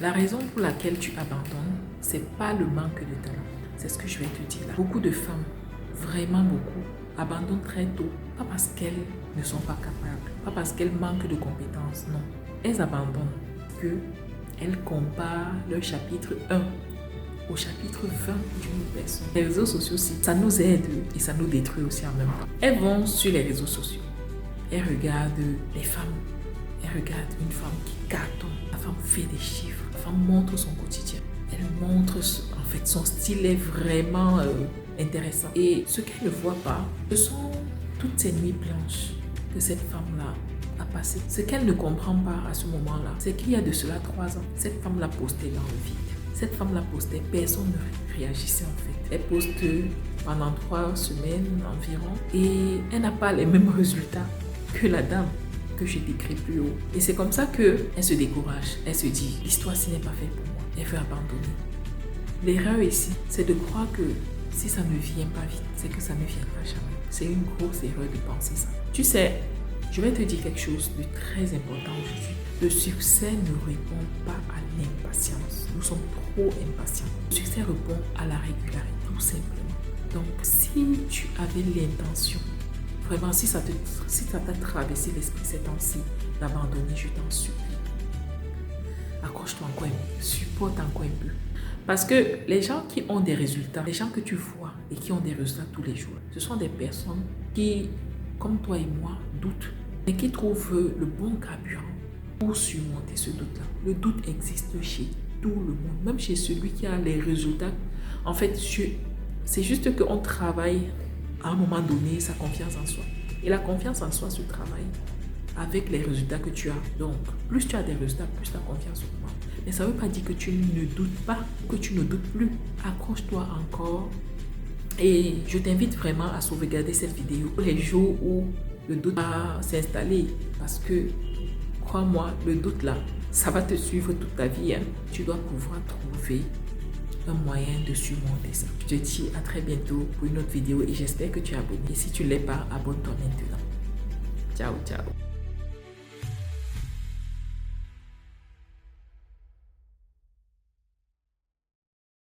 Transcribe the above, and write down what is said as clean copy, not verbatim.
La raison pour laquelle tu abandonnes, c'est pas le manque de talent. C'est ce que je vais te dire là. Beaucoup de femmes, vraiment beaucoup, abandonnent très tôt. Pas parce qu'elles ne sont pas capables, pas parce qu'elles manquent de compétences, non. Elles abandonnent que elles comparent leur chapitre 1 au chapitre 20 d'une personne. Les réseaux sociaux aussi, ça nous aide et ça nous détruit aussi en même temps. Elles vont sur les réseaux sociaux. Elles regardent les femmes. Elles regardent une femme qui cartonne. La femme fait des chiffres. La femme montre son quotidien. Elle montre, en fait, son style est vraiment intéressant. Et ce qu'elle ne voit pas, ce sont toutes ces nuits blanches que cette femme-là a passées. Ce qu'elle ne comprend pas à ce moment-là, c'est qu'il y a de cela 3 ans, cette femme l'a posté dans le vide. Cette femme-là postait, personne ne réagissait en fait. Elle poste pendant 3 semaines environ et elle n'a pas les mêmes résultats que la dame que je décris plus haut. Et c'est comme ça qu'elle se décourage. Elle se dit, l'histoire ci n'est pas faite pour moi. Elle veut abandonner. L'erreur ici, c'est de croire que si ça ne vient pas vite, c'est que ça ne viendra jamais. C'est une grosse erreur de penser ça. Tu sais, je vais te dire quelque chose de très important aujourd'hui. Le succès ne répond pas à l'impatience. Nous sommes trop impatients. Le succès répond à la régularité, tout simplement. Donc, si tu avais l'intention, vraiment, si ça t'a traversé l'esprit ces temps-ci d'abandonner, je t'en supplie. Accroche-toi encore un peu, supporte encore un peu. Parce que les gens qui ont des résultats, les gens que tu vois et qui ont des résultats tous les jours, ce sont des personnes qui, comme toi et moi, doutent, mais qui trouvent le bon carburant pour surmonter ce doute-là. Le doute existe chez tout le monde, même chez celui qui a les résultats. En fait, c'est juste qu'on travaille à un moment donné sa confiance en soi. Et la confiance en soi se travaille avec les résultats que tu as. Donc, plus tu as des résultats, plus ta confiance augmente. Mais ça ne veut pas dire que tu ne doutes pas, que tu ne doutes plus. Accroche-toi encore. Et je t'invite vraiment à sauvegarder cette vidéo les jours où le doute va s'installer. Parce que, crois-moi, le doute là, ça va te suivre toute ta vie. Hein. Tu dois pouvoir trouver un moyen de surmonter ça. Je te dis à très bientôt pour une autre vidéo et j'espère que tu es abonné. Et si tu ne l'es pas, abonne-toi maintenant. Ciao, ciao.